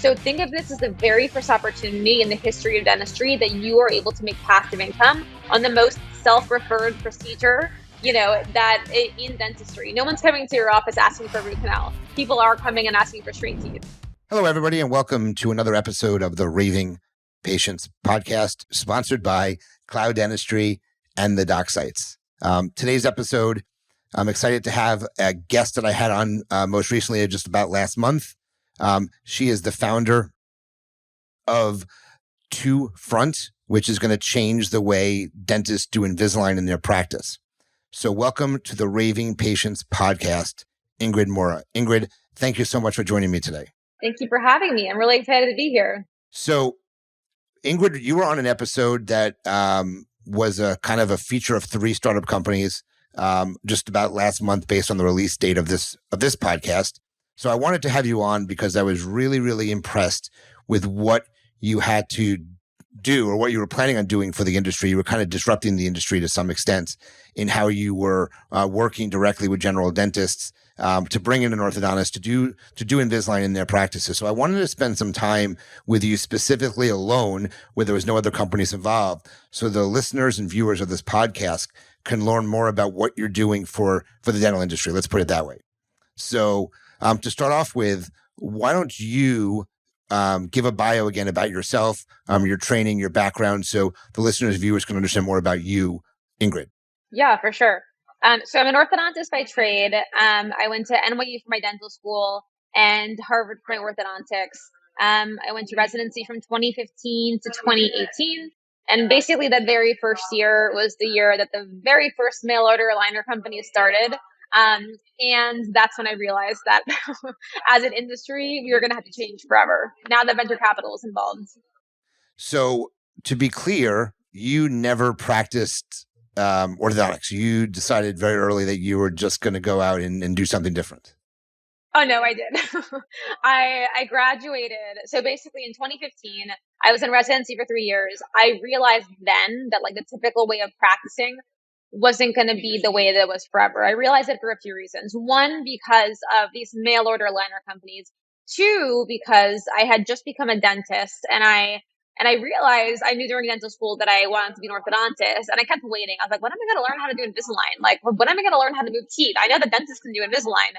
So think of this as the very first opportunity in the history of dentistry that you are able to make passive income on the most self-referred procedure, that in dentistry. No one's coming to your office asking for a root canal. People are coming and asking for straight teeth. Hello, everybody, and welcome to another episode of the Raving Patients podcast, sponsored by Cloud Dentistry and the Doc Sites. Today's episode, I'm excited to have a guest that I had on most recently, just about last month. She is the founder of Two Front, which is going to change the way dentists do Invisalign in their practice. So welcome to the Raving Patients podcast, Ingrid Murra. Ingrid, thank you so much for joining me today. Thank you for having me. I'm really excited to be here. So, Ingrid, you were on an episode that was a kind of a feature of 3 startup companies just about last month based on the release date of this podcast. So I wanted to have you on because I was really, really impressed with what you had to do or what you were planning on doing for the industry. You were kind of disrupting the industry to some extent in how you were working directly with general dentists to bring in an orthodontist to do Invisalign in their practices. So I wanted to spend some time with you specifically alone where there was no other companies involved. So the listeners and viewers of this podcast can learn more about what you're doing for the dental industry. Let's put it that way. So to start off with, why don't you give a bio again about yourself, your training, your background, so the listeners and viewers can understand more about you, Ingrid. Yeah, for sure. So I'm an orthodontist by trade. I went to NYU for my dental school and Harvard for my orthodontics. I went to residency from 2015 to 2018. And basically that very first year was the year that the very first mail order aligner company started. And that's when I realized that as an industry, we were going to have to change forever now that venture capital is involved. So to be clear, you never practiced orthodontics. You decided very early that you were just going to go out and do something different. Oh, no, I did. I graduated. So basically in 2015, I was in residency for 3 years. I realized then that like the typical way of practicing wasn't going to be the way that it was forever. I realized it for a few reasons. One, because of these mail order aligner companies. 2, because I had just become a dentist and I realized I knew during dental school that I wanted to be an orthodontist and I kept waiting. I was like, when am I going to learn how to do Invisalign? Like, when am I going to learn how to move teeth? I know the dentists can do Invisalign.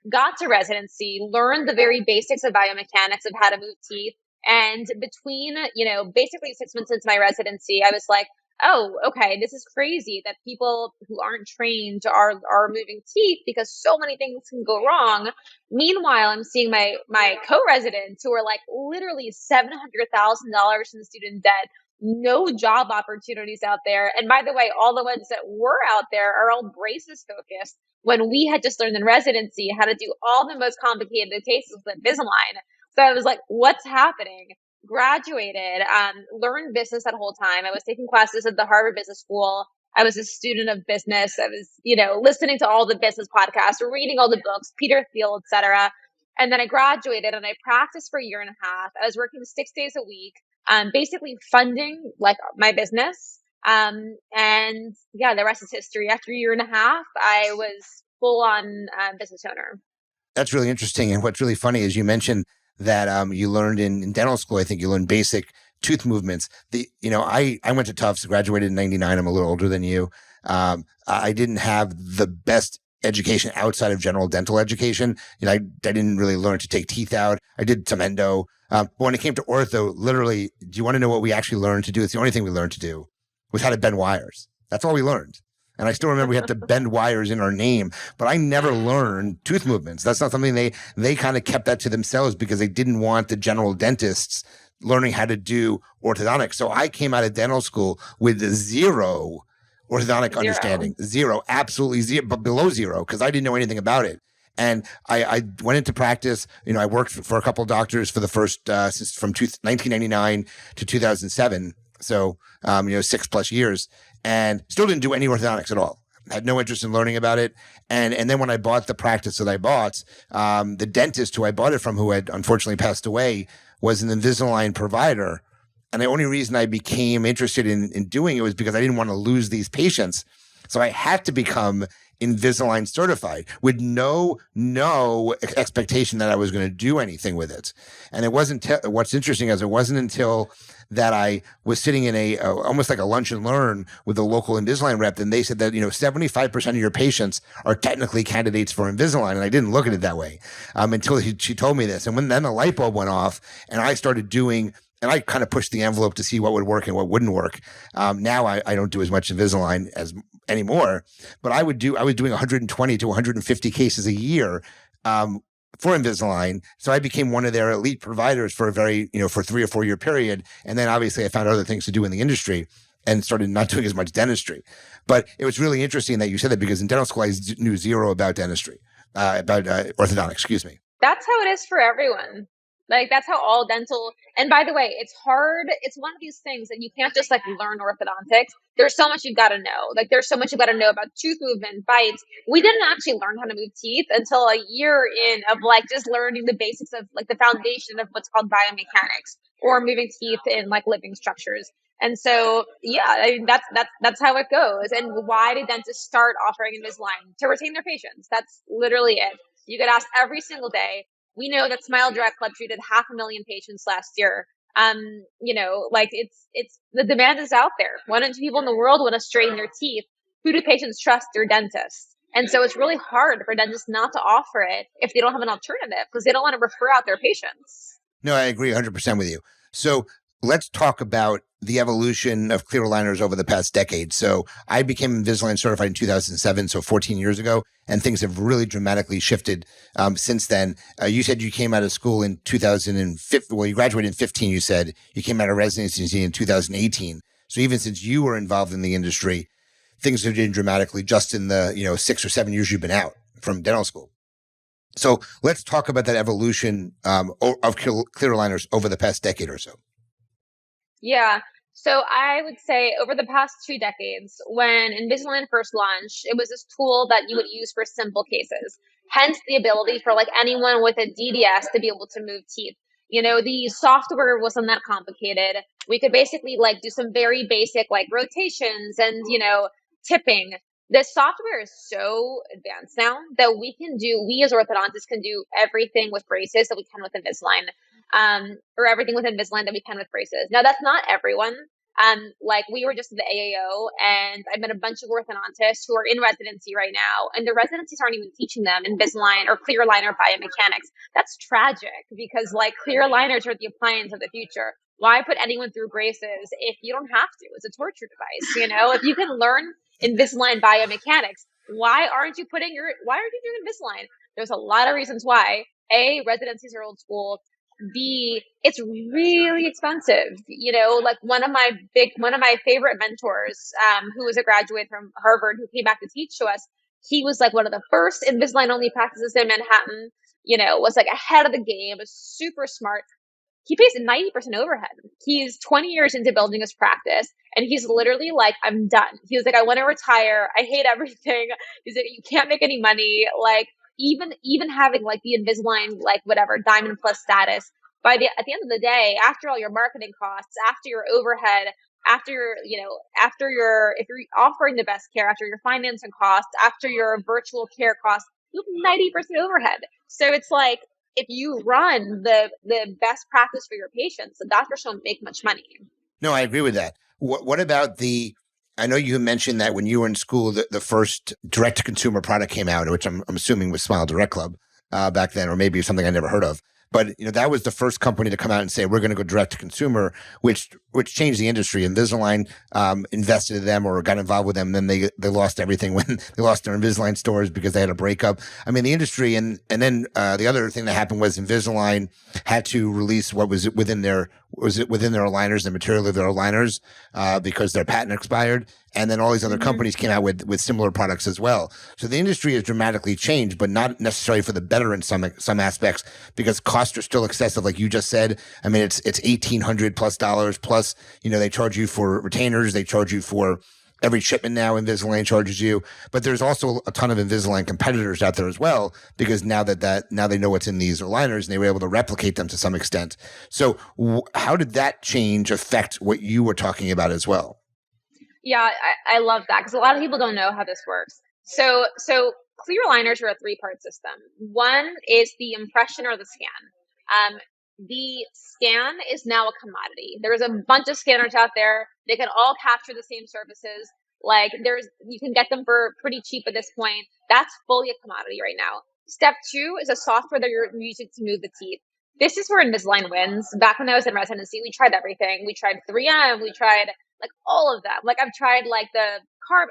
Got to residency, learned the very basics of biomechanics of how to move teeth. And between, basically 6 months into my residency, I was like, oh, okay, this is crazy that people who aren't trained are moving teeth because so many things can go wrong. Meanwhile, I'm seeing my co-residents who are like literally $700,000 in student debt, no job opportunities out there. And by the way, all the ones that were out there are all braces focused when we had just learned in residency how to do all the most complicated cases with Invisalign. So I was like, what's happening? Graduated, learned business that whole time. I was taking classes at the Harvard Business School. I was a student of business. I was, listening to all the business podcasts, reading all the books, Peter Thiel, etc. And then I graduated and I practiced for a year and a half. I was working 6 days a week, basically funding like my business. And yeah, the rest is history. After a year and a half, I was full on business owner. That's really interesting. And what's really funny is you mentioned that you learned in dental school. I think you learned basic tooth movements. I went to Tufts, graduated in 99. I'm a little older than you. I didn't have the best education outside of general dental education. I didn't really learn to take teeth out. I did some endo. But when it came to ortho, literally, do you want to know what we actually learned to do? It's the only thing we learned to do was how to bend wires. That's all we learned. And I still remember we had to bend wires in our name, but I never learned tooth movements. That's not something they kind of kept that to themselves because they didn't want the general dentists learning how to do orthodontics. So I came out of dental school with zero orthodontic understanding. Zero, absolutely zero, but below zero, because I didn't know anything about it. And I went into practice. I worked for a couple of doctors for the first, since from 1999 to 2007. So, 6+ years, and still didn't do any orthodontics at all. Had no interest in learning about it. And then when I bought the practice that I bought, the dentist who I bought it from, who had unfortunately passed away, was an Invisalign provider. And the only reason I became interested in doing it was because I didn't want to lose these patients. So I had to become Invisalign certified with no expectation that I was going to do anything with it. And it wasn't, what's interesting is it wasn't until that I was sitting in a almost like a lunch and learn with a local Invisalign rep, and they said that 75% of your patients are technically candidates for Invisalign, and I didn't look at it that way until she told me this. And then the light bulb went off, and I started doing. And I kind of pushed the envelope to see what would work and what wouldn't work. Now I don't do as much Invisalign as anymore, but I was doing 120 to 150 cases a year for Invisalign. So I became one of their elite providers for a very, for 3 or 4 year period. And then obviously I found other things to do in the industry and started not doing as much dentistry. But it was really interesting that you said that, because in dental school, I knew zero about dentistry, about orthodontics, excuse me. That's how it is for everyone. Like, that's how all dental, and by the way, it's hard. It's one of these things that you can't just like learn orthodontics. There's so much you've got to know. Like, there's so much you've got to know about tooth movement, bites. We didn't actually learn how to move teeth until a year in of like just learning the basics of like the foundation of what's called biomechanics, or moving teeth in like living structures. And so, yeah, I mean, that's how it goes. And why did dentists start offering Invisalign? To retain their patients. That's literally it. You get asked every single day. We know that Smile Direct Club treated 500,000 patients last year. Like it's the demand is out there. 1 in 2 people in the world want to straighten their teeth. Who do patients trust? Their dentists. And so it's really hard for dentists not to offer it if they don't have an alternative, because they don't want to refer out their patients. No, I agree 100% with you. So let's talk about the evolution of clear aligners over the past decade. So I became Invisalign certified in 2007, so 14 years ago, and things have really dramatically shifted since then. You said you came out of school in 2015. Well, you graduated in 15, you said. You came out of residency in 2018. So even since you were involved in the industry, things have changed dramatically just in the 6 or 7 years you've been out from dental school. So let's talk about that evolution of clear aligners over the past decade or so. Yeah. So I would say over the past 2 decades, when Invisalign first launched, it was this tool that you would use for simple cases. Hence the ability for like anyone with a DDS to be able to move teeth. The software wasn't that complicated. We could basically like do some very basic like rotations and, tipping. The software is so advanced now that we as orthodontists can do everything with braces that we can with Invisalign. Or everything with Invisalign that we can with braces. Now, that's not everyone. Like we were just at the AAO, and I met a bunch of orthodontists who are in residency right now, and the residencies aren't even teaching them Invisalign or clear aligner biomechanics. That's tragic, because like clear aligners are the appliance of the future. Why put anyone through braces if you don't have to? It's a torture device, If you can learn Invisalign biomechanics, why aren't you doing Invisalign? There's a lot of reasons why. A, residencies are old school. B, it's really expensive. Like one of my favorite mentors, who was a graduate from Harvard, who came back to teach to us, he was like one of the first Invisalign only practices in Manhattan, was like ahead of the game, was super smart. He pays 90% overhead. He's 20 years into building his practice, and he's literally like, I'm done. He was like, I want to retire. I hate everything. He's like, you can't make any money. Like, even having like the Invisalign, like whatever, Diamond Plus status, at the end of the day, after all your marketing costs, after your overhead, if you're offering the best care, after your financing costs, after your virtual care costs, you have 90% overhead. So it's like, if you run the best practice for your patients, the doctors don't make much money. No, I agree with that. What about I know you mentioned that when you were in school, the first direct-to-consumer product came out, which I'm assuming was Smile Direct Club back then, or maybe something I never heard of. But that was the first company to come out and say, we're going to go direct to consumer, which changed the industry. Invisalign invested in them or got involved with them. And then they lost everything when they lost their Invisalign stores because they had a breakup. I mean, the industry. And then the other thing that happened was Invisalign had to release what was within their aligners, the material of their aligners, because their patent expired. And then all these other companies came out with similar products as well. So the industry has dramatically changed, but not necessarily for the better in some aspects, because costs are still excessive, like you just said. I mean, it's $1,800+ plus. They charge you for retainers, they charge you for every shipment now. Invisalign charges you, but there's also a ton of Invisalign competitors out there as well, because now they know what's in these aligners and they were able to replicate them to some extent. So how did that change affect what you were talking about as well? Yeah, I love that, because a lot of people don't know how this works. So clear aligners are a three-part system. One is the impression or the scan. The scan is now a commodity. There's a bunch of scanners out there. They can all capture the same surfaces. Like you can get them for pretty cheap at this point. That's fully a commodity right now. Step two is a software that you're using to move the teeth. This is where Invisalign wins. Back when I was in residency, we tried everything. We tried 3M. We tried like all of them. Like I've tried like the carb.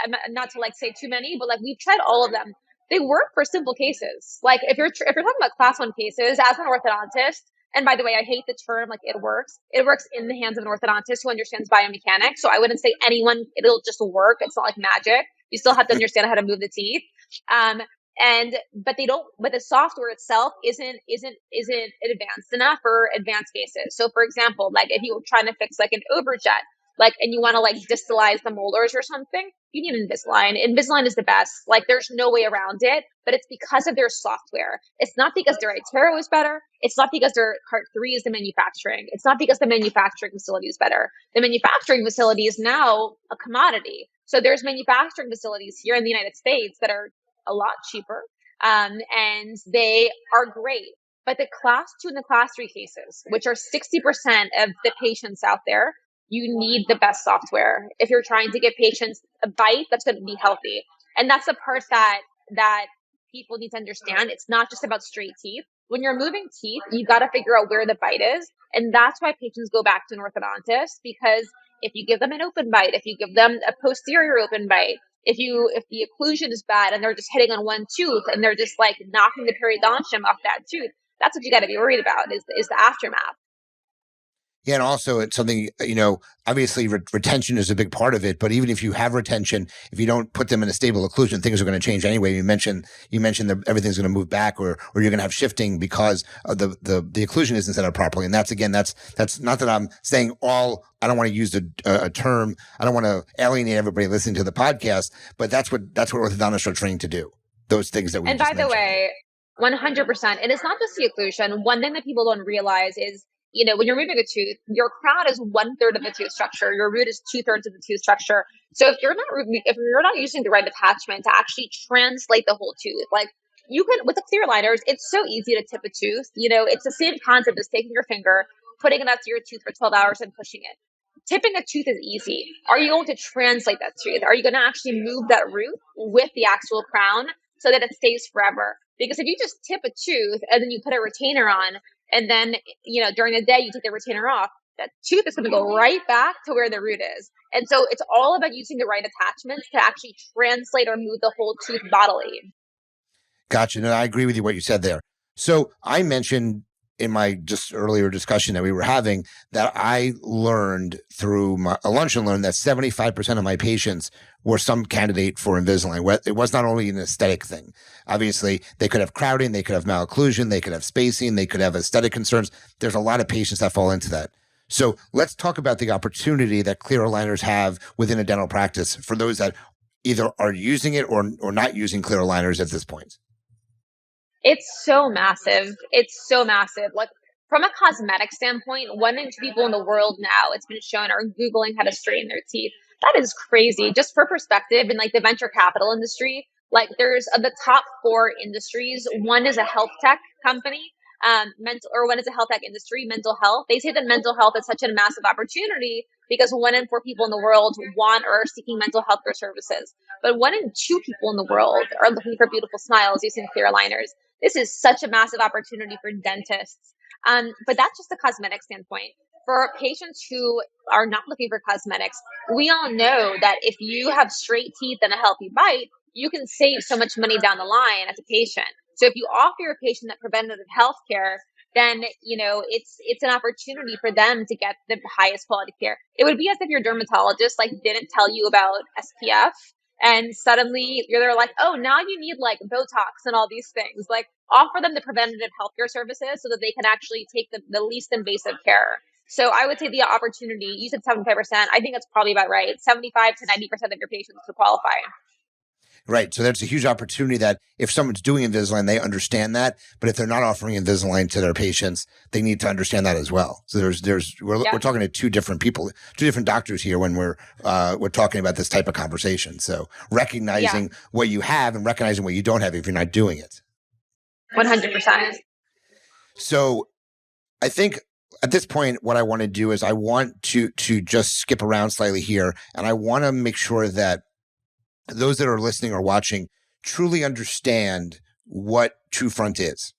I'm not to like say too many, but like we've tried all of them. They work for simple cases. Like if you're talking about class one cases as an orthodontist, and by the way, I hate the term like it works. It works in the hands of an orthodontist who understands biomechanics. So I wouldn't say anyone, it'll just work. It's not like magic. You still have to understand how to move the teeth. Um, but they don't, but the software itself isn't advanced enough for advanced cases. So for example, like if you were trying to fix like an overjet, like, and you want to like distalize the molars or something, you need Invisalign. Invisalign is the best. Like, there's no way around it, but it's because of their software. It's not because their iTero is better. It's not because their part three is the manufacturing. It's not because the manufacturing facility is better. The manufacturing facility is now a commodity. So there's manufacturing facilities here in the United States that are a lot cheaper, and they are great. But the class two and the class three cases, which are 60% of the patients out there, you need the best software if you're trying to give patients a bite that's going to be healthy. And that's the part that people need to understand. It's not just about straight teeth. When you're moving teeth, you got to figure out where the bite is. And that's why patients go back to an orthodontist, because if you give them an open bite, if you give them a posterior open bite, if the occlusion is bad and they're just hitting on one tooth and they're just like knocking the periodontium off that tooth, that's what you got to be worried about is the aftermath. Yeah, and also it's something, obviously retention is a big part of it, but even if you have retention, if you don't put them in a stable occlusion, things are going to change anyway. You mentioned that everything's going to move back, or you're going to have shifting because of the occlusion isn't set up properly. And that's not that I'm saying I don't want to use a term. I don't want to alienate everybody listening to the podcast, but that's what orthodontists are trained to do. Those things that we And just by the mentioned. way, 100%. And it's not just the occlusion. One thing that people don't realize is, when you're moving a tooth, your crown is 1/3 of the tooth structure. Your root is 2/3 of the tooth structure. So if you're not using the right attachment to actually translate the whole tooth, like you can, with the clear aligners, it's so easy to tip a tooth. It's the same concept as taking your finger, putting it up to your tooth for 12 hours and pushing it. Tipping a tooth is easy. Are you going to translate that tooth? Are you going to actually move that root with the actual crown so that it stays forever? Because if you just tip a tooth and then you put a retainer on, and then, during the day you take the retainer off, that tooth is going to go right back to where the root is. And so it's all about using the right attachments to actually translate or move the whole tooth bodily. Gotcha. No, I agree with you what you said there. So I mentioned in my just earlier discussion that we were having that I learned through a lunch and learn that 75% of my patients were some candidate for Invisalign. It was not only an aesthetic thing. Obviously, they could have crowding, they could have malocclusion, they could have spacing, they could have aesthetic concerns. There's a lot of patients that fall into that. So let's talk about the opportunity that clear aligners have within a dental practice for those that either are using it or not using clear aligners at this point. It's so massive. It's so massive. Like from a cosmetic standpoint, 1 in 2 people in the world now, it's been shown, are Googling how to straighten their teeth. That is crazy. Just for perspective, in like the venture capital industry, like there's the top 4 industries. One is a health tech company, one is a health tech industry, mental health. They say that mental health is such a massive opportunity because 1 in 4 people in the world want or are seeking mental health care services. But 1 in 2 people in the world are looking for beautiful smiles using clear aligners. This is such a massive opportunity for dentists. But that's just the cosmetic standpoint. For patients who are not looking for cosmetics, we all know that if you have straight teeth and a healthy bite, you can save so much money down the line as a patient. So if you offer your patient that preventative health care, then it's an opportunity for them to get the highest quality care. It would be as if your dermatologist like didn't tell you about SPF, and suddenly they're like, oh, now you need like Botox and all these things. Like offer them the preventative healthcare services so that they can actually take the least invasive care. So I would say the opportunity, you said 75%. I think that's probably about right. 75 to 90% of your patients could qualify. Right. So there's a huge opportunity that if someone's doing Invisalign, they understand that. But if they're not offering Invisalign to their patients, they need to understand that as well. So we're talking to two different people, two different doctors here when we're talking about this type of conversation. So recognizing what you have and recognizing what you don't have if you're not doing it. 100%. So I think at this point, what I want to do is I want to just skip around slightly here, and I want to make sure that those that are listening or watching truly understand what True Front is.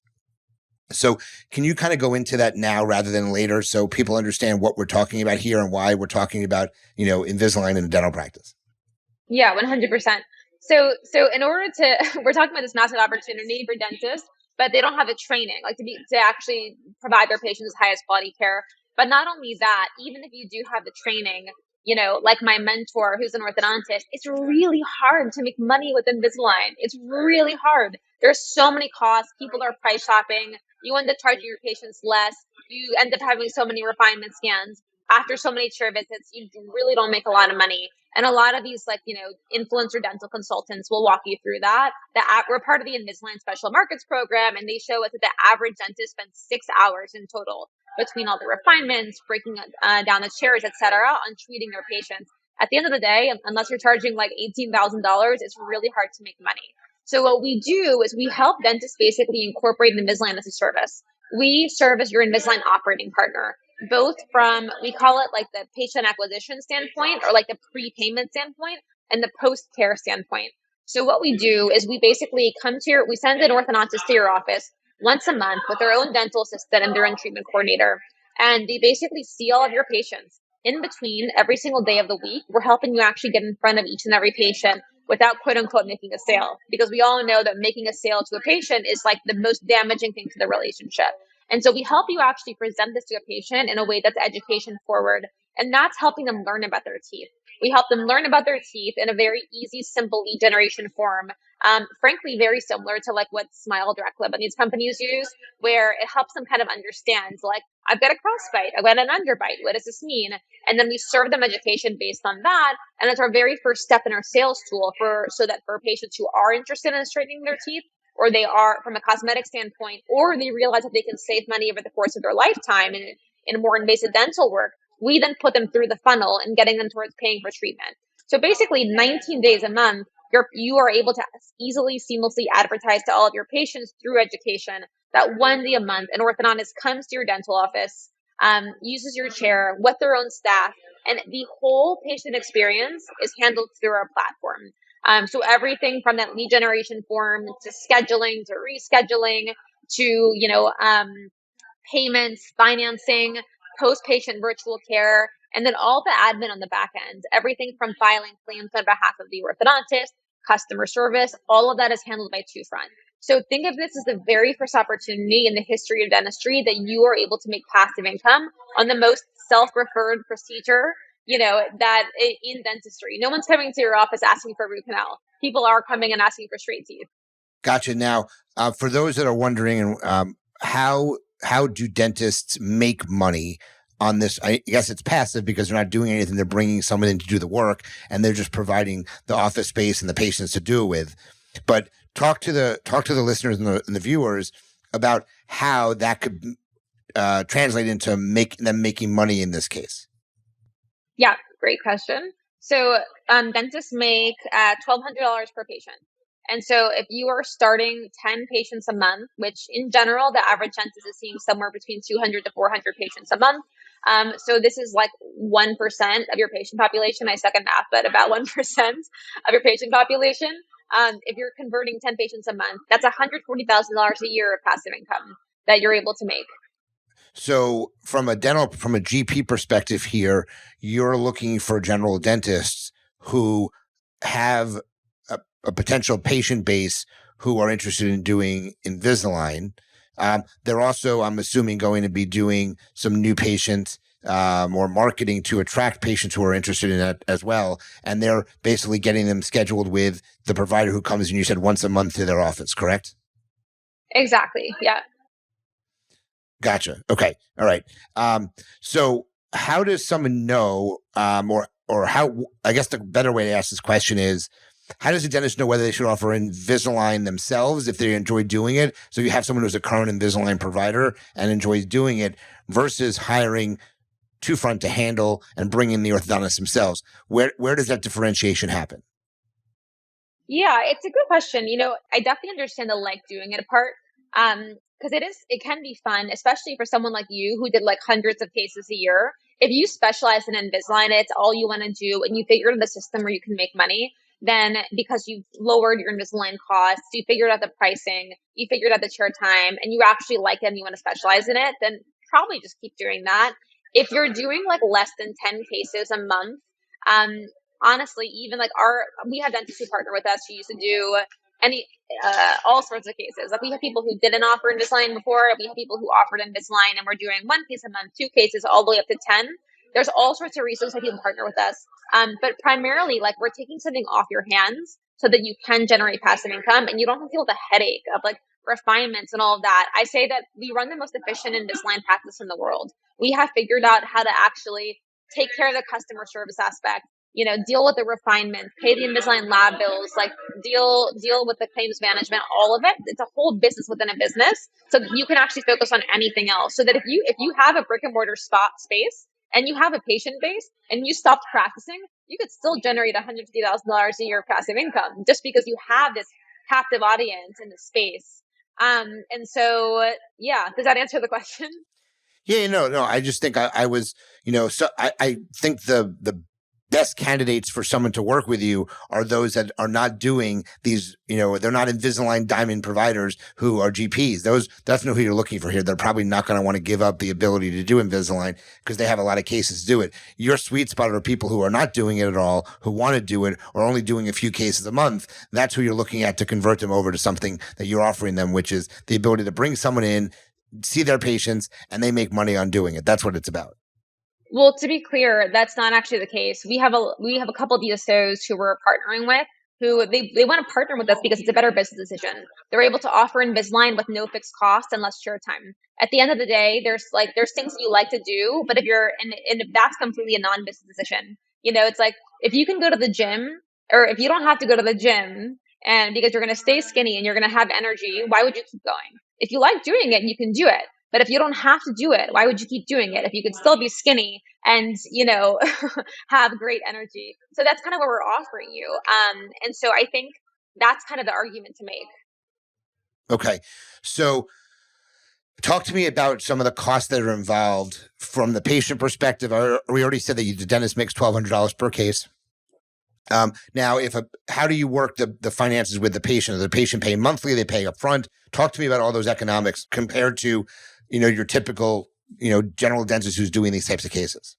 So can you kind of go into that now rather than later so people understand what we're talking about here and why we're talking about, Invisalign in a dental practice? Yeah, 100%. So in order to, we're talking about this massive opportunity for dentists, but they don't have the training, like to actually provide their patients highest quality care. But not only that, even if you do have the training, like my mentor who's an orthodontist, it's really hard to make money with Invisalign. It's really hard. There's so many costs. People are price shopping. You end up charging your patients less. You end up having so many refinement scans. After so many chair visits, you really don't make a lot of money. And a lot of these, influencer dental consultants will walk you through that. We're part of the Invisalign Special Markets program, and they show us that the average dentist spends 6 hours in total between all the refinements, breaking down the chairs, etc., on treating their patients. At the end of the day, unless you're charging like $18,000, it's really hard to make money. So what we do is we help dentists basically incorporate Invisalign as a service. We serve as your Invisalign operating partner, both from, we call it like the patient acquisition standpoint or like the prepayment standpoint and the post-care standpoint. So what we do is we basically we send an orthodontist to your office once a month with their own dental assistant and their own treatment coordinator. And they basically see all of your patients. In between every single day of the week, we're helping you actually get in front of each and every patient without quote unquote making a sale. Because we all know that making a sale to a patient is like the most damaging thing to the relationship. And so we help you actually present this to a patient in a way that's education forward. And that's helping them learn about their teeth. We help them learn about their teeth in a very easy, simple lead generation form. Frankly, very similar to like what Smile Direct Lib and these companies use, where it helps them kind of understand, like, I've got a crossbite, I've got an underbite, what does this mean? And then we serve them education based on that. And it's our very first step in our sales tool so that for patients who are interested in straightening their teeth, or they are from a cosmetic standpoint, or they realize that they can save money over the course of their lifetime in more invasive dental work, we then put them through the funnel and getting them towards paying for treatment. So basically 19 days a month, you are able to easily, seamlessly advertise to all of your patients through education that one day a month, an orthodontist comes to your dental office, uses your chair with their own staff, and the whole patient experience is handled through our platform. So everything from that lead generation form to scheduling to rescheduling to, payments, financing, post-patient virtual care, and then all the admin on the back end, everything from filing claims on behalf of the orthodontist, customer service, all of that is handled by True Front. So think of this as the very first opportunity in the history of dentistry that you are able to make passive income on the most self-referred procedure, that in dentistry. No one's coming to your office asking for a root canal. People are coming and asking for straight teeth. Gotcha. Now, for those that are wondering, how do dentists make money on this? I guess it's passive because they're not doing anything. They're bringing someone in to do the work, and they're just providing the office space and the patients to do it with. But talk to the listeners and the viewers about how that could translate into making money in this case. Yeah, great question. So dentists make $1,200 per patient. And so if you are starting 10 patients a month, which in general, the average dentist is seeing somewhere between 200 to 400 patients a month. So this is like 1% of your patient population. I suck at math, but about 1% of your patient population. If you're converting 10 patients a month, that's $140,000 a year of passive income that you're able to make. So from a GP perspective here, you're looking for general dentists who have a potential patient base who are interested in doing Invisalign. They're also, I'm assuming, going to be doing some new patient or marketing to attract patients who are interested in it as well. And they're basically getting them scheduled with the provider who comes, and you said once a month to their office, correct? Exactly. Yeah. Gotcha. Okay. All right. So how does someone know, or how, I guess the better way to ask this question is, how does a dentist know whether they should offer Invisalign themselves if they enjoy doing it? So you have someone who's a current Invisalign provider and enjoys doing it versus hiring two front to handle and bring in the orthodontist themselves. Where does that differentiation happen? Yeah, it's a good question. I definitely understand the like doing it part. Because it can be fun, especially for someone like you who did like hundreds of cases a year. If you specialize in Invisalign, it's all you want to do, and you figured out the system where you can make money, then because you've lowered your Invisalign costs, you figured out the pricing, you figured out the chair time, and you actually like it and you want to specialize in it, then probably just keep doing that. If you're doing like less than 10 cases a month, um, honestly, even like we have dentists who partner with us who used to do any all sorts of cases. Like we have people who didn't offer Invisalign before. We have people who offered Invisalign and we're doing one case a month, two cases, all the way up to 10. There's all sorts of reasons why people partner with us. But primarily, like we're taking something off your hands so that you can generate passive income and you don't have to deal with the headache of like refinements and all of that. I say that we run the most efficient Invisalign practice in the world. We have figured out how to actually take care of the customer service aspect, deal with the refinement, pay the Invisalign lab bills, like deal with the claims management, all of it. It's a whole business within a business. So that you can actually focus on anything else. So that if you have a brick and mortar spot space and you have a patient base and you stopped practicing, you could still generate $150,000 a year of passive income just because you have this captive audience in the space. And so, yeah, does that answer the question? Yeah, no. I just think I was, so I think the best candidates for someone to work with you are those that are not doing these, they're not Invisalign diamond providers who are GPs. That's not who you're looking for here. They're probably not going to want to give up the ability to do Invisalign because they have a lot of cases to do it. Your sweet spot are people who are not doing it at all, who want to do it, or only doing a few cases a month. That's who you're looking at to convert them over to something that you're offering them, which is the ability to bring someone in, see their patients, and they make money on doing it. That's what it's about. Well, to be clear, that's not actually the case. We have a couple of DSOs who we're partnering with who they want to partner with us because it's a better business decision. They're able to offer Invisalign with no fixed cost and less chair time. At the end of the day, there's things that you like to do, but if you're and if that's completely a non-business decision. It's like if you can go to the gym or if you don't have to go to the gym and because you're going to stay skinny and you're going to have energy, why would you keep going? If you like doing it, you can do it. But if you don't have to do it, why would you keep doing it if you could still be skinny and, have great energy? So that's kind of what we're offering you. And so I think that's kind of the argument to make. Okay. So talk to me about some of the costs that are involved from the patient perspective. We already said that the dentist makes $1,200 per case. Now, how do you work the finances with the patient? Does the patient pay monthly? They pay up front? Talk to me about all those economics compared to, your typical, general dentist who's doing these types of cases.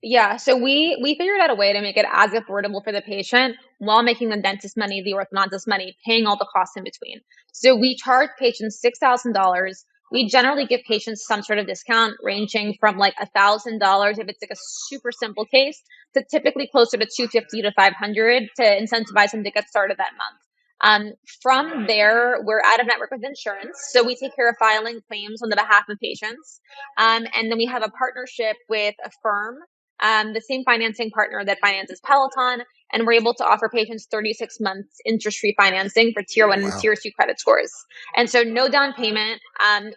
Yeah, so we figured out a way to make it as affordable for the patient while making the dentist money, the orthodontist money, paying all the costs in between. So we charge patients $6,000. We generally give patients some sort of discount ranging from like $1,000 if it's like a super simple case to typically closer to $250 to $500 to incentivize them to get started that month. From there, we're out of network with insurance. So we take care of filing claims on the behalf of patients. And then we have a partnership with a firm, the same financing partner that finances Peloton. And we're able to offer patients 36 months interest-free financing for tier 1 and tier 2 credit scores. And so no down payment.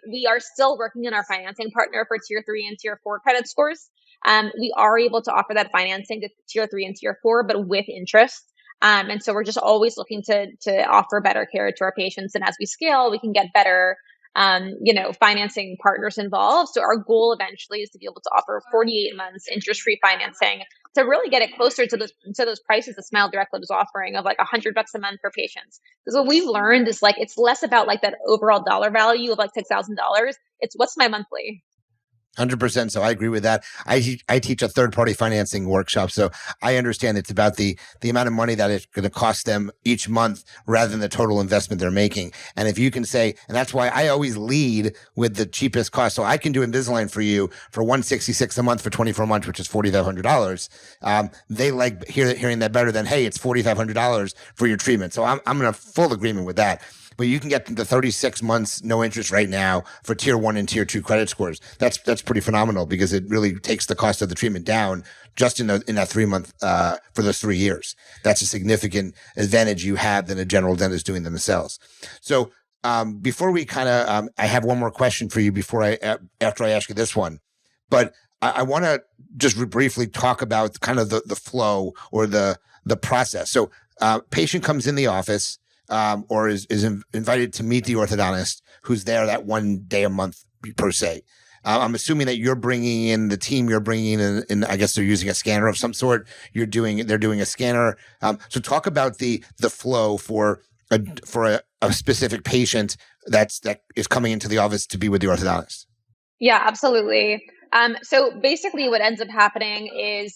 We are still working on our financing partner for tier 3 and tier 4 credit scores. We are able to offer that financing to tier 3 and tier 4, but with interest. And so we're just always looking to offer better care to our patients. And as we scale, we can get better, financing partners involved. So our goal eventually is to be able to offer 48 months interest-free financing to really get it closer to those prices that Smile Direct Lab is offering of like $100 a month for patients. Because what we've learned is like, it's less about like that overall dollar value of like $6,000. It's what's my monthly. 100%. So I agree with that. I teach a third-party financing workshop, so I understand it's about the amount of money that it's going to cost them each month rather than the total investment they're making. And if you can say, and that's why I always lead with the cheapest cost. So I can do Invisalign for you for $166 a month for 24 months, which is $4,500. They like hearing that better than, hey, it's $4,500 for your treatment. So I'm in a full agreement with that. but you can get the 36 months no interest right now for tier 1 and tier 2 credit scores. That's pretty phenomenal because it really takes the cost of the treatment down just in that 3 month for those 3 years. That's a significant advantage you have than a general dentist doing them themselves. So before we kind of, I have one more question for you after I ask you this one, but I want to just briefly talk about kind of the flow or the process. So patient comes in the office or is invited to meet the orthodontist who's there that one day a month per se. I'm assuming that you're bringing in the team. You're bringing in I guess they're using a scanner of some sort. They're doing a scanner. So talk about the flow for a specific patient that is coming into the office to be with the orthodontist. Yeah, absolutely. So basically what ends up happening is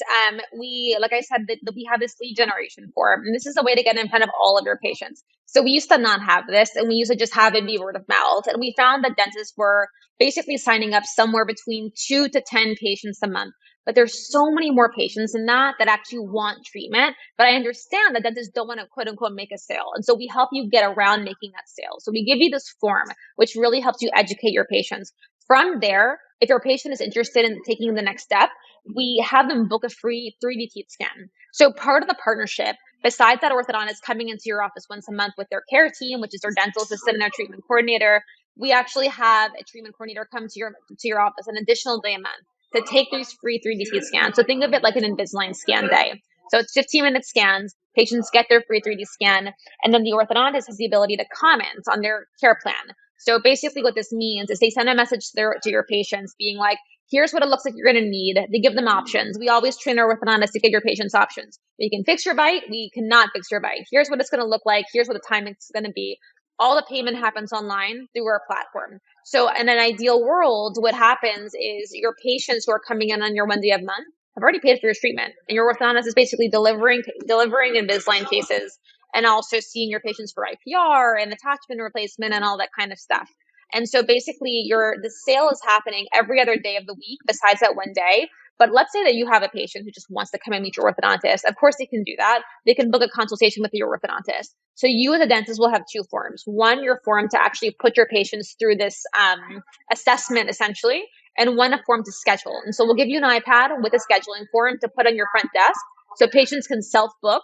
we, like I said, that we have this lead generation form, and this is a way to get in front of all of your patients. So we used to not have this, and we used to just have it be word of mouth. And we found that dentists were basically signing up somewhere between 2 to 10 patients a month. But there's so many more patients than that actually want treatment. But I understand that dentists don't want to quote unquote make a sale. And so we help you get around making that sale. So we give you this form, which really helps you educate your patients. From there, if your patient is interested in taking the next step, we have them book a free 3D teeth scan. So part of the partnership, besides that orthodontist coming into your office once a month with their care team, which is their dental assistant and their treatment coordinator, we actually have a treatment coordinator come to your office an additional day a month to take these free 3D teeth scans. So think of it like an Invisalign scan day. So it's 15-minute scans. Patients get their free 3D scan, and then the orthodontist has the ability to comment on their care plan. So basically what this means is they send a message to your patients being like, here's what it looks like you're going to need. They give them options. We always train our orthodontists to give your patients options. We can fix your bite. We cannot fix your bite. Here's what it's going to look like. Here's what the time it's going to be. All the payment happens online through our platform. So in an ideal world, what happens is your patients who are coming in on your one day a month have already paid for your treatment. And your orthodontist is basically delivering Invisalign cases and also seeing your patients for IPR and attachment replacement and all that kind of stuff. And so basically the sale is happening every other day of the week besides that one day. But let's say that you have a patient who just wants to come and meet your orthodontist. Of course, they can do that. They can book a consultation with your orthodontist. So you as a dentist will have two forms. One, your form to actually put your patients through this assessment essentially, and one, a form to schedule. And so we'll give you an iPad with a scheduling form to put on your front desk so patients can self-book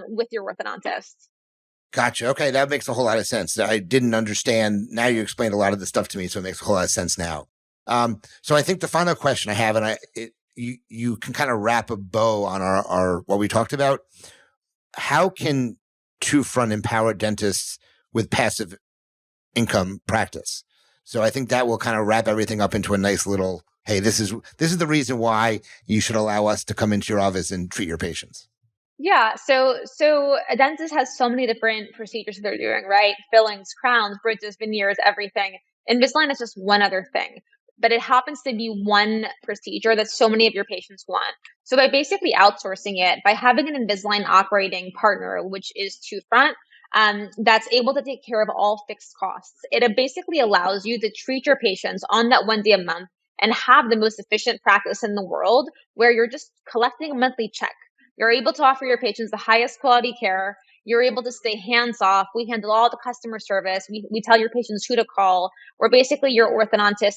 with your orthodontist. Gotcha. Okay, that makes a whole lot of sense. I didn't understand. Now you explained a lot of the stuff to me, so it makes a whole lot of sense now. So I think the final question I have, and you can kind of wrap a bow on our what we talked about. How can TrueFront empower dentists with passive income practice? So I think that will kind of wrap everything up into a nice little, hey, this is the reason why you should allow us to come into your office and treat your patients. Yeah, so a dentist has so many different procedures they're doing, right? Fillings, crowns, bridges, veneers, everything. Invisalign is just one other thing, but it happens to be one procedure that so many of your patients want. So by basically outsourcing it, by having an Invisalign operating partner, which is TrueFront, that's able to take care of all fixed costs, it basically allows you to treat your patients on that one day a month and have the most efficient practice in the world where you're just collecting a monthly check. You're able to offer your patients the highest quality care. You're able to stay hands off. We handle all the customer service. We tell your patients who to call. We're basically your orthodontist,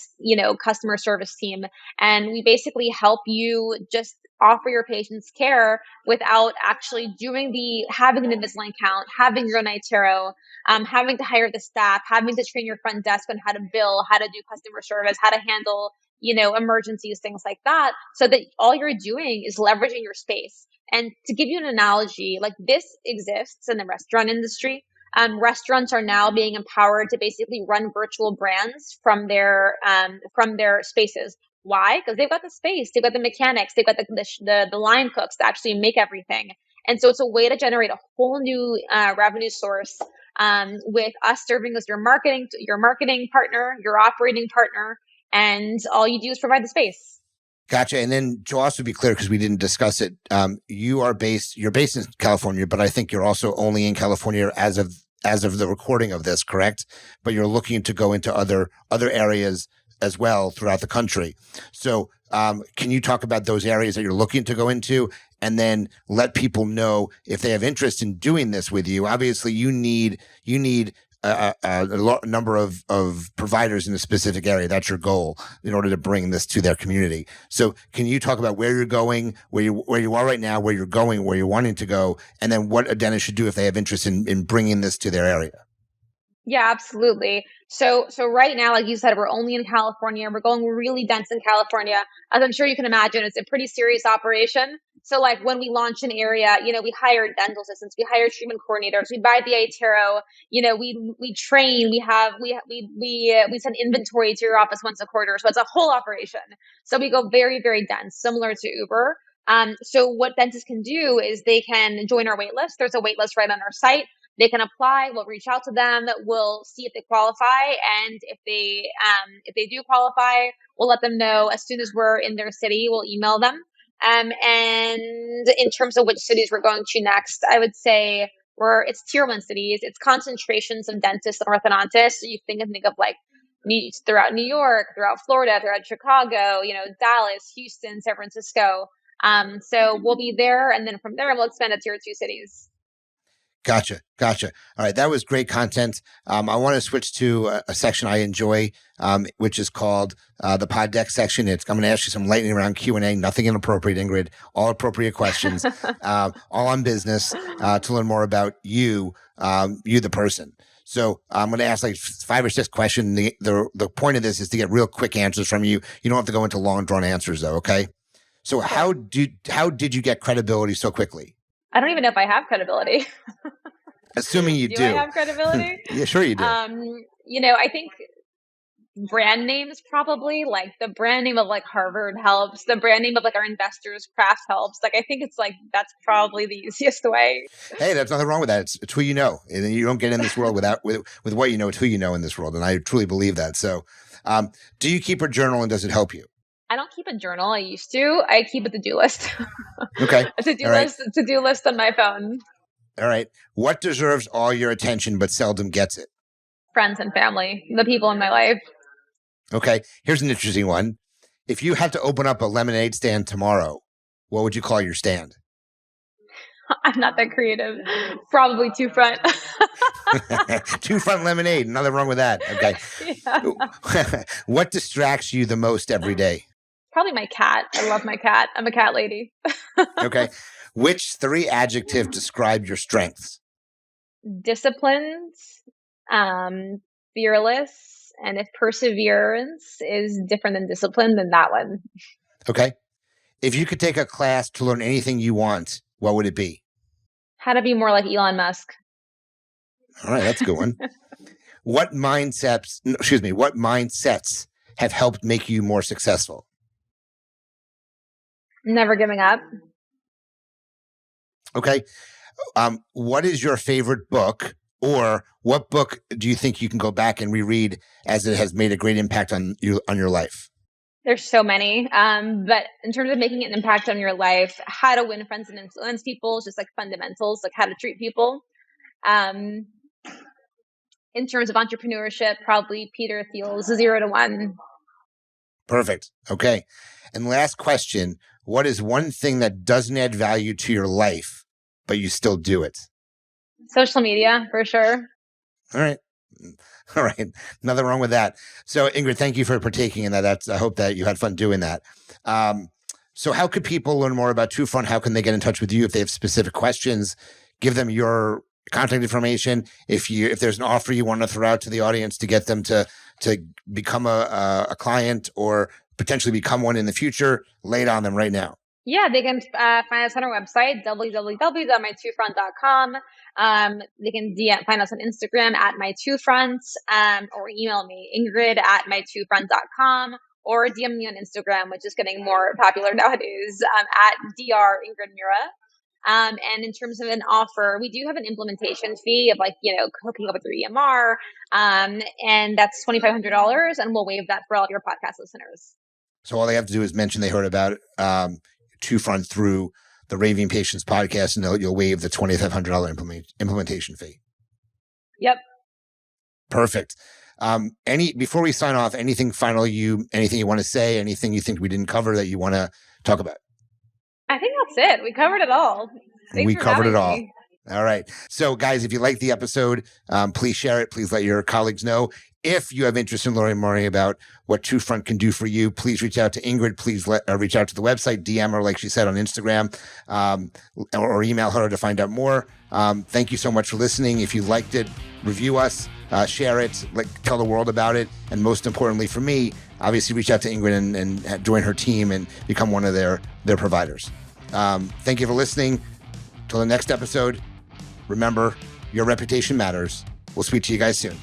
customer service team. And we basically help you just offer your patients care without actually having an Invisalign count, having your own iTero, having to hire the staff, having to train your front desk on how to bill, how to do customer service, how to handle, emergencies, things like that. So that all you're doing is leveraging your space. And to give you an analogy, like this exists in the restaurant industry. Restaurants are now being empowered to basically run virtual brands from their spaces. Why? Because they've got the space, they've got the mechanics, they've got the line cooks to actually make everything. And so it's a way to generate a whole new revenue source with us serving as your marketing partner, your operating partner, and all you do is provide the space. Gotcha. And then to also be clear, because we didn't discuss it, you're based in California, but I think you're also only in California as of the recording of this, correct? But you're looking to go into other areas as well throughout the country. So can you talk about those areas that you're looking to go into, and then let people know if they have interest in doing this with you? Obviously, you need number of providers in a specific area. That's your goal in order to bring this to their community. So can you talk about where you're going, where you are right now, where you're going, where you're wanting to go, and then what a dentist should do if they have interest in bringing this to their area? Yeah, absolutely. So right now, like you said, we're only in California. We're going really dense in California. As I'm sure you can imagine, it's a pretty serious operation. So like when we launch an area, we hire dental assistants, we hire treatment coordinators, we buy the iTero, we train, we send inventory to your office once a quarter. So it's a whole operation. So we go very, very dense, similar to Uber. So what dentists can do is they can join our wait list. There's a wait list right on our site. They can apply. We'll reach out to them. We'll see if they qualify, and if they do qualify, we'll let them know as soon as we're in their city. We'll email them. And in terms of which cities we're going to next, I would say it's tier 1 cities. It's concentrations of dentists and orthodontists. So you think of like throughout New York, throughout Florida, throughout Chicago, Dallas, Houston, San Francisco. So we'll be there, and then from there we'll expand to tier 2 cities. Gotcha. All right. That was great content. I want to switch to a section I enjoy, which is called the pod deck section. I'm going to ask you some lightning round Q&A, nothing inappropriate, Ingrid, all appropriate questions, all on business, to learn more about you, the person. So I'm going to ask like 5 or 6 questions. The point of this is to get real quick answers from you. You don't have to go into long drawn answers though. Okay. So how did you get credibility so quickly? I don't even know if I have credibility. Assuming you do. Do I have credibility? Yeah, sure you do. I think brand names probably, like the brand name of like Harvard helps. The brand name of like our investors Craft helps. Like I think it's like that's probably the easiest way. Hey, there's nothing wrong with that. It's who you know, and you don't get in this world with what you know. It's who you know in this world, and I truly believe that. So, do you keep a journal, and does it help you? I don't keep a journal. I used to. I keep a to-do list. Okay. A to-do list on my phone. All right. What deserves all your attention but seldom gets it? Friends and family, the people in my life. Okay. Here's an interesting one. If you had to open up a lemonade stand tomorrow, what would you call your stand? I'm not that creative. Probably Two Front. Two Front lemonade. Nothing wrong with that. Okay. Yeah. What distracts you the most every day? Probably my cat. I love my cat. I'm a cat lady. Okay. Which 3 adjectives describe your strengths? Disciplined, fearless, and if perseverance is different than discipline, then that one. Okay. If you could take a class to learn anything you want, what would it be? How to be more like Elon Musk. All right, that's a good one. What mindsets have helped make you more successful? Never giving up. Okay. What is your favorite book, or what book do you think you can go back and reread as it has made a great impact on your life? There's so many. But in terms of making an impact on your life, how to win friends and influence people, just like fundamentals, like how to treat people. In terms of entrepreneurship, probably Peter Thiel's 0 to 1. Perfect. Okay. And last question, what is one thing that doesn't add value to your life, but you still do it? Social media, for sure. All right. Nothing wrong with that. So Ingrid, thank you for partaking in that. I hope that you had fun doing that. So how could people learn more about Two Front? How can they get in touch with you if they have specific questions? Give them your contact information. If there's an offer you want to throw out to the audience to get them to become a client or potentially become one in the future, lay it on them right now. Yeah, they can find us on our website, www.my2front.com. They can find us on Instagram at my2front, or email me, ingrid@my2front.com, or DM me on Instagram, which is getting more popular nowadays, at Dr. Ingrid Murra. And in terms of an offer, we do have an implementation fee of hooking up with your EMR. And that's $2,500, and we'll waive that for all of your podcast listeners. So all they have to do is mention they heard about Two Front through the Raving Patients podcast, and you'll waive the $2,500 implementation fee. Yep. Perfect. Before we sign off, anything you want to say, anything you think we didn't cover that you want to talk about? I think that's it. We covered it all. We covered it all. All right. So, guys, if you like the episode, please share it. Please let your colleagues know. If you have interest in learning more about what TrueFront can do for you, please reach out to Ingrid. Please reach out to the website, DM her, like she said, on Instagram, or email her to find out more. Thank you so much for listening. If you liked it, review us, share it, tell the world about it. And most importantly for me, obviously reach out to Ingrid and join her team and become one of their providers. Thank you for listening. Till the next episode, remember, your reputation matters. We'll speak to you guys soon.